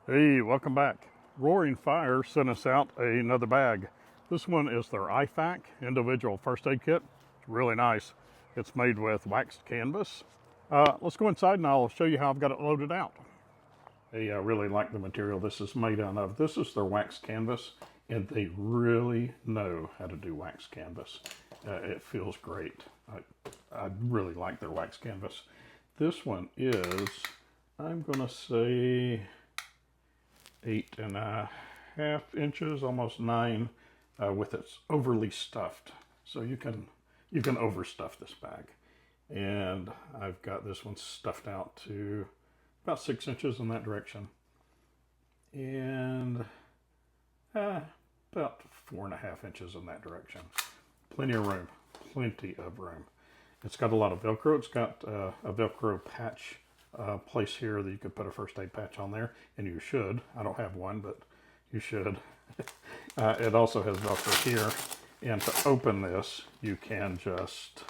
Hey, welcome back. Roaring Fire sent us out another bag. This one is their IFAC, individual first aid kit. It's really nice. It's made with waxed canvas. Let's go inside and I'll show you how I've got it loaded out. Hey, I really like the material this is made out of. This is their waxed canvas, and they really know how to do waxed canvas. It feels great. I really like their waxed canvas. This one is, I'm gonna say, 8.5 inches, almost 9, with its overly stuffed. So you can overstuff this bag. And I've got this one stuffed out to about 6 inches in that direction. And about 4.5 inches in that direction. Plenty of room, plenty of room. It's got a lot of Velcro. It's got a Velcro patch place here that you could put a first aid patch on there, and you should. I don't have one, but you should. It also has Velcro here, and to open this, you can just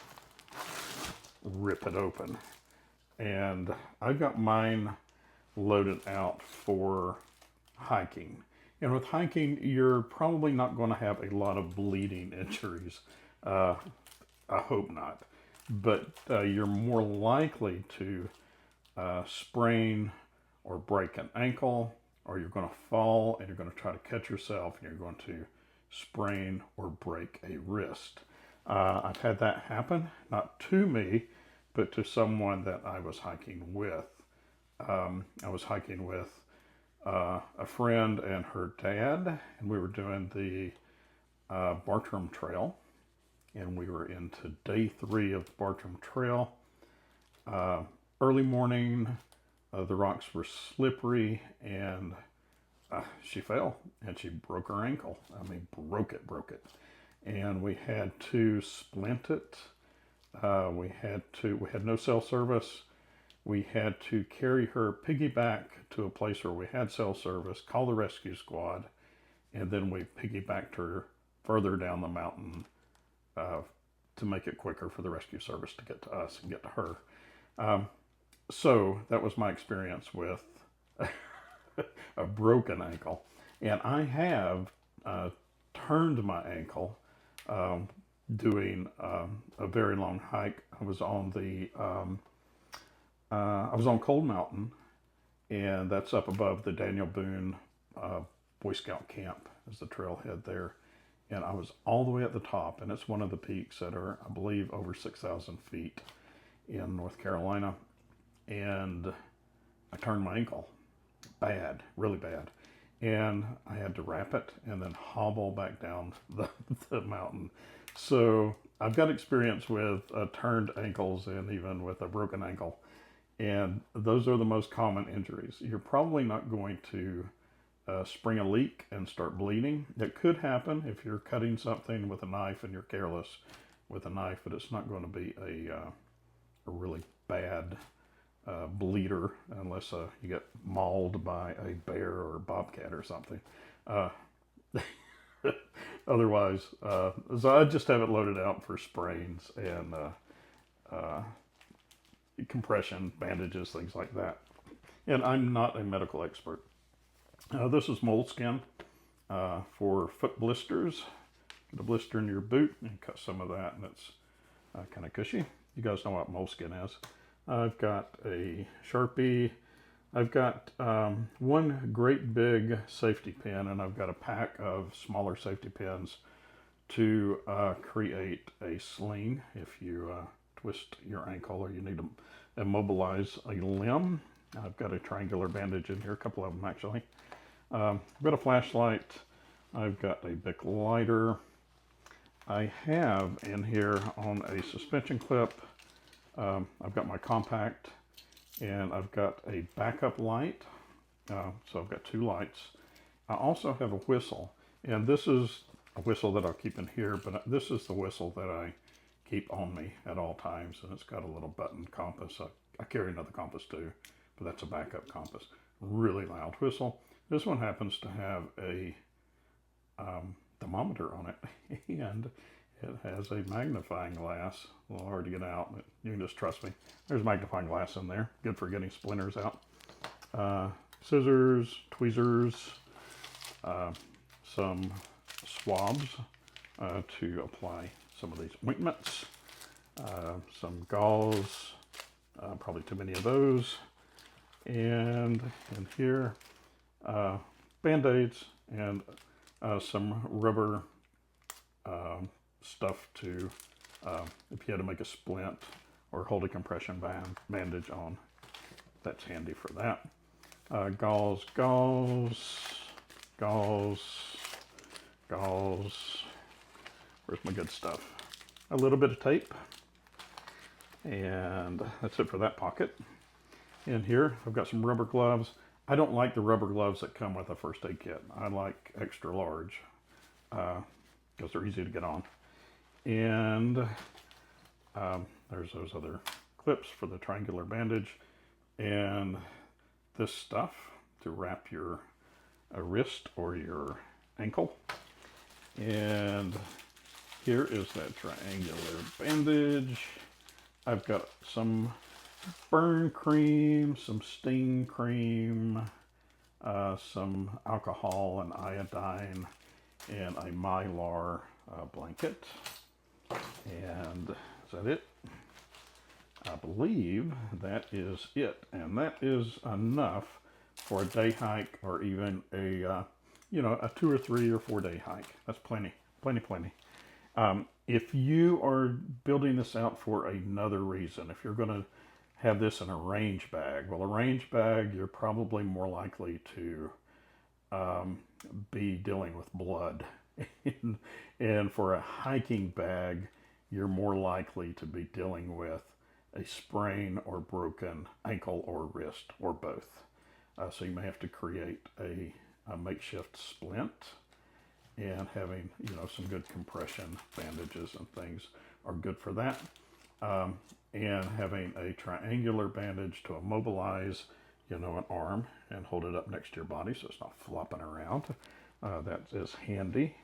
rip it open. And I've got mine loaded out for hiking. And with hiking, you're probably not going to have a lot of bleeding injuries. I hope not. But you're more likely to sprain or break an ankle, or you're going to fall and you're going to try to cut yourself and you're going to sprain or break a wrist. I've had that happen, not to me, but to someone that I was hiking with. I was hiking with a friend and her dad, and we were doing the Bartram Trail, and we were into day 3 of the Bartram Trail. Early morning, the rocks were slippery, and she fell, and she broke her ankle. I mean, broke it. And we had to splint it. We had no cell service. We had to carry her piggyback to a place where we had cell service, call the rescue squad, and then we piggybacked her further down the mountain to make it quicker for the rescue service to get to us and get to her. So that was my experience with a broken ankle. And I have turned my ankle doing a very long hike. I was on Cold Mountain, and that's up above the Daniel Boone Boy Scout camp is the trailhead there. And I was all the way at the top, and it's one of the peaks that are, I believe, over 6,000 feet in North Carolina. And I turned my ankle bad, really bad. And I had to wrap it and then hobble back down the mountain. So I've got experience with turned ankles and even with a broken ankle. And those are the most common injuries. You're probably not going to spring a leak and start bleeding. It could happen if you're cutting something with a knife and you're careless with a knife, but it's not going to be a really bad bleeder unless you get mauled by a bear or a bobcat or something. Otherwise, so I just have it loaded out for sprains and compression, bandages, things like that. And I'm not a medical expert. This is moleskin for foot blisters. Get a blister in your boot and cut some of that, and it's kind of cushy. You guys know what moleskin is. I've got a Sharpie. I've got one great big safety pin, and I've got a pack of smaller safety pins to create a sling if you twist your ankle or you need to immobilize a limb. I've got a triangular bandage in here, a couple of them actually. I've got a flashlight. I've got a Bic lighter. I have in here on a suspension clip, I've got my compact, and I've got a backup light. So I've got 2 lights. I also have a whistle, and this is a whistle that I'll keep in here, but this is the whistle that I keep on me at all times, and it's got a little button compass. I carry another compass too, but that's a backup compass. Really loud whistle. This one happens to have a thermometer on it, and it has a magnifying glass. A little hard to get out, but you can just trust me. There's a magnifying glass in there. Good for getting splinters out. scissors, tweezers, some swabs to apply some of these ointments, some gauze, probably too many of those, and in here, Band-Aids and some rubber stuff to, if you had to make a splint or hold a compression bandage on, that's handy for that. Gauze, where's my good stuff? A little bit of tape, and that's it for that pocket. In here, I've got some rubber gloves. I don't like the rubber gloves that come with a first aid kit. I like extra large because they're easy to get on. And there's those other clips for the triangular bandage, and this stuff to wrap your wrist or your ankle. And here is that triangular bandage. I've got some burn cream, some sting cream, some alcohol and iodine, and a Mylar blanket. And is that it? I believe that is it, and that is enough for a day hike, or even a a 2 or 3 or 4 day hike. That's plenty. If you are building this out for another reason, if you're going to have this in a range bag, well, a range bag, you're probably more likely to be dealing with blood. And for a hiking bag, you're more likely to be dealing with a sprain or broken ankle or wrist, or both. So you may have to create a makeshift splint, and having some good compression bandages and things are good for that. And having a triangular bandage to immobilize an arm and hold it up next to your body so it's not flopping around. That is handy.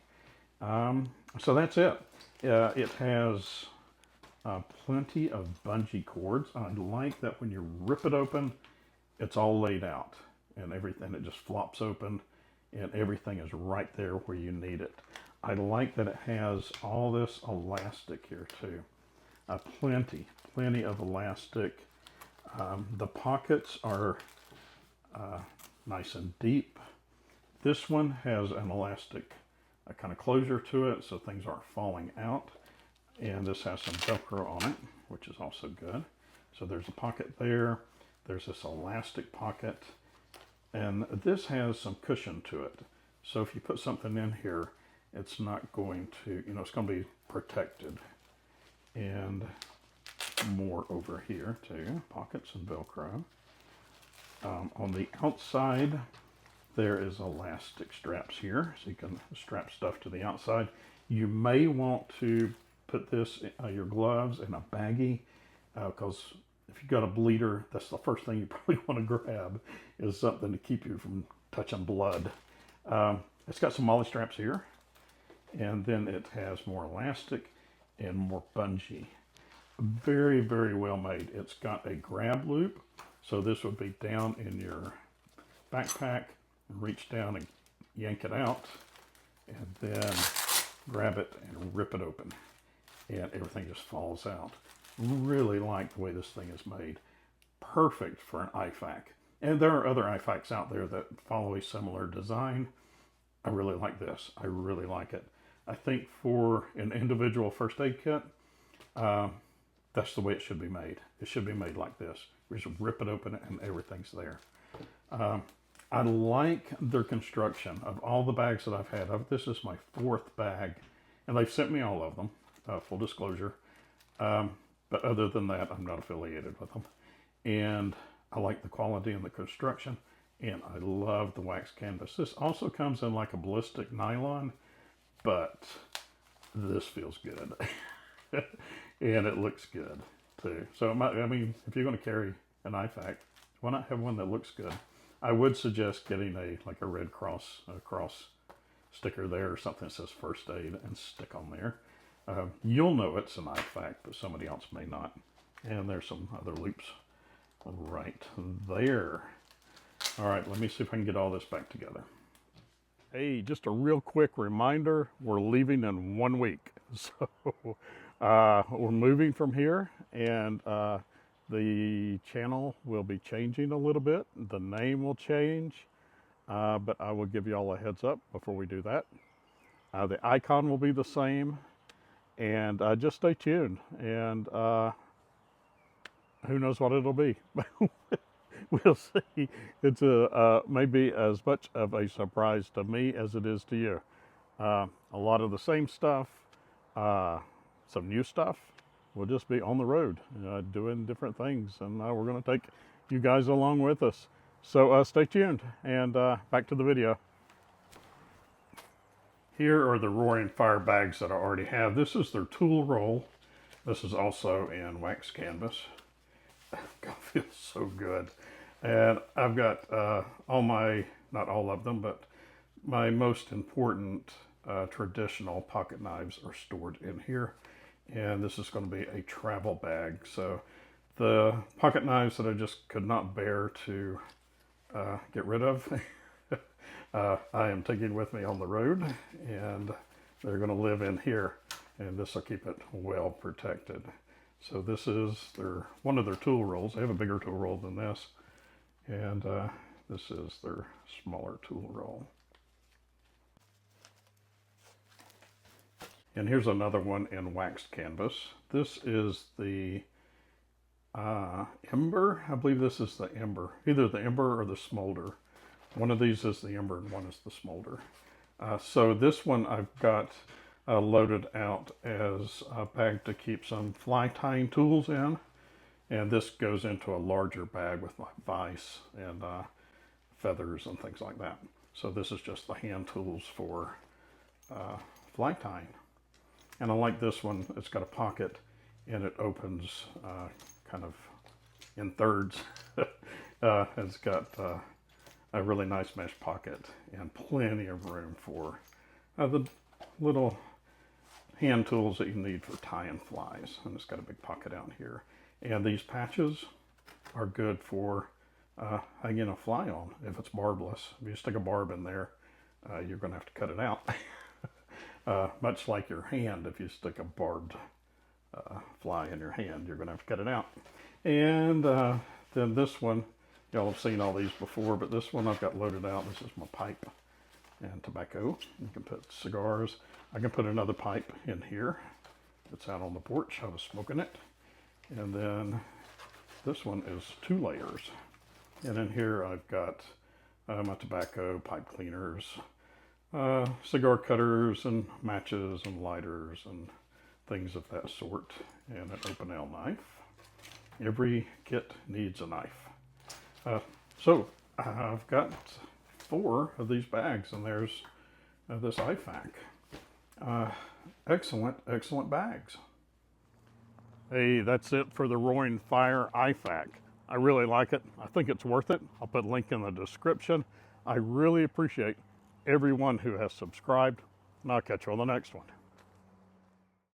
So that's it. It has plenty of bungee cords. I like that when you rip it open, it's all laid out, and everything, it just flops open, and everything is right there where you need it. I like that it has all this elastic here too. Plenty of elastic. The pockets are nice and deep. This one has an elastic kind of closure to it, so things aren't falling out. And this has some Velcro on it, which is also good. So there's a pocket there. There's this elastic pocket. And this has some cushion to it. So if you put something in here, it's not going to, it's going to be protected. And more over here too, pockets and Velcro. On the outside, there is elastic straps here, so you can strap stuff to the outside. You may want to put this, your gloves, in a baggie, because if you've got a bleeder, that's the first thing you probably want to grab, is something to keep you from touching blood. It's got some molly straps here, and then it has more elastic and more bungee. Very, very well made. It's got a grab loop, so this would be down in your backpack, and reach down and yank it out, and then grab it and rip it open, and everything just falls out. Really like the way this thing is made. Perfect for an IFAC. And there are other IFACs out there that follow a similar design. I really like this. I really like it. I think for an individual first aid kit, that's the way it should be made. It should be made like this. We just rip it open and everything's there. I like their construction. Of all the bags that I've had, this is my 4th bag, and they've sent me all of them, full disclosure. But other than that, I'm not affiliated with them. And I like the quality and the construction, and I love the wax canvas. This also comes in like a ballistic nylon, but this feels good. And it looks good too. So I mean, if you're going to carry an IFAC, why not have one that looks good? I would suggest getting a Red Cross sticker there, or something that says first aid, and stick on there. You'll know it's an IFAC, but somebody else may not. And there's some other loops right there. All right, let me see if I can get all this back together. Hey, just a real quick reminder, we're leaving in 1 week. So we're moving from here, and the channel will be changing a little bit. The name will change, but I will give you all a heads up before we do that. The icon will be the same, and just stay tuned, and who knows what it'll be. We'll see. It's maybe as much of a surprise to me as it is to you. A lot of the same stuff, some new stuff. We'll just be on the road, doing different things, and we're going to take you guys along with us. So stay tuned, and back to the video. Here are the Roaring Fire bags that I already have. This is their tool roll. This is also in wax canvas. God, feels so good. And I've got all my, not all of them, but my most important traditional pocket knives are stored in here. And this is going to be a travel bag. So the pocket knives that I just could not bear to get rid of, I am taking with me on the road, and they're going to live in here. And this will keep it well protected. So this is one of their tool rolls. They have a bigger tool roll than this. And this is their smaller tool roll. And here's another one in waxed canvas. This is the Ember. I believe this is the Ember. Either the Ember or the Smolder. One of these is the Ember and one is the Smolder. So this one I've got loaded out as a bag to keep some fly tying tools in. And this goes into a larger bag with my vise and feathers and things like that. So this is just the hand tools for fly tying. And I like this one. It's got a pocket and it opens kind of in thirds. It's got a really nice mesh pocket and plenty of room for the little hand tools that you need for tying flies. And it's got a big pocket out here. And these patches are good for hanging a fly on if it's barbless. If you stick a barb in there, you're going to have to cut it out. Much like your hand, if you stick a barbed fly in your hand, you're going to have to cut it out. And then this one, y'all have seen all these before, but this one I've got loaded out. This is my pipe and tobacco. You can put cigars. I can put another pipe in here. It's out on the porch. I was smoking it. And then this one is 2 layers. And in here I've got my tobacco, pipe cleaners, cigar cutters and matches and lighters and things of that sort, and an open nail knife. Every kit needs a knife. So I've got 4 of these bags, and there's this IFAC. Excellent bags. Hey, that's it for the Roaring Fire IFAC. I really like it. I think it's worth it. I'll put a link in the description. I really appreciate everyone who has subscribed, and I'll catch you on the next one.